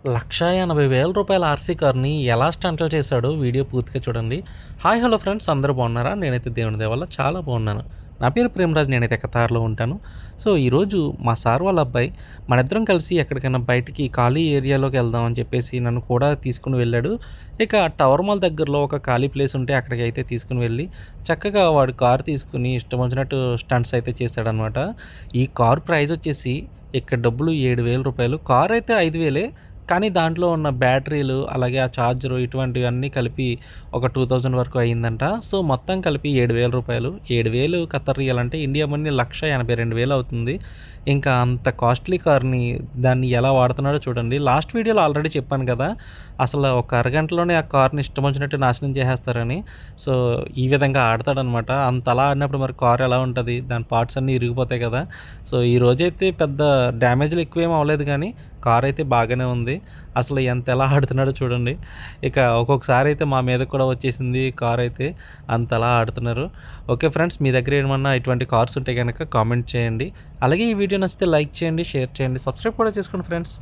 రూ. 1,80,000 ఆర్‌సీ కార్‌ని ఎలా స్టంట్‌లు చేశాడో వీడియో పూర్తిగా చూడండి. హాయ్! హలో ఫ్రెండ్స్ అందరూ బాగున్నారా? నేనైతే దేవుని దయ వల్ల చాలా బాగున్నాను. నా పేరు ప్రేమరాజ్. నేనైతే కతార్‌లో ఉంటాను. సో, ఈరోజు మా సార్ వాళ్ళ అబ్బాయి మనిద్దరం కలిసి ఎక్కడికైనా బయటికి ఖాళీ ఏరియాలోకి వెళ్దాం అని చెప్పేసి నన్ను కూడా తీసుకొని వెళ్ళాడు. ఇక టవర్ మాల్ దగ్గరలో ఒక ఖాళీ ప్లేస్ ఉంటే అక్కడికైతే తీసుకొని వెళ్ళి చక్కగా వాడు కారు తీసుకొని ఇష్టం వచ్చినట్టు స్టంట్స్ అయితే చేశాడనమాట. ఈ కారు ప్రైస్ వచ్చేసి ఇక్కడ డబ్బులు రూ. 7,000. కారు అయితే 5,000 కానీ దాంట్లో ఉన్న బ్యాటరీలు, అలాగే ఆ చార్జరు ఇటువంటివన్నీ కలిపి ఒక 2000 వరకు అయిందంట. సో, మొత్తం కలిపి రూ. 7,000. 7,000 ఖత్తర్ రియల్ అంటే ఇండియా మనీ 1,82,000 అవుతుంది. ఇంకా అంత కాస్ట్‌లీ కార్‌ని దాన్ని ఎలా వాడుతున్నాడో చూడండి. లాస్ట్ వీడియోలో ఆల్రెడీ చెప్పాను కదా! అసలు ఒక అరగంటలోనే ఆ కార్‌ని ఇష్టం వచ్చినట్టు నాశనం చేసేస్తారని. సో, ఈ విధంగా ఆడతాడనమాట. అంతలా ఆడినప్పుడు మరి కార్ ఎలా ఉంటది? దాని పార్ట్స్ అన్నీ ఇరిగిపోతాయి కదా! సో, ఈరోజైతే పెద్ద డ్యామేజ్‌లు ఎక్కువేమి అవ్వలేదు గానీ కారైతే బాగానే ఉంది. అసలు ఎలా ఆడుతున్నాడో చూడండి. ఇక ఒక్కొక్కసారయితే మా మీదకి కూడా వచ్చేసింది కారైతే. అంతలా ఆడుతున్నారు. ఓకే ఫ్రెండ్స్, మీ దగ్గర ఏమన్నా ఇటువంటి కార్స్ ఉంటే గనక కామెంట్ చేయండి. అలాగే ఈ వీడియో నచ్చితే లైక్ చేయండి, షేర్ చేయండి, సబ్స్క్రైబ్ కూడా చేసుకోండి ఫ్రెండ్స్.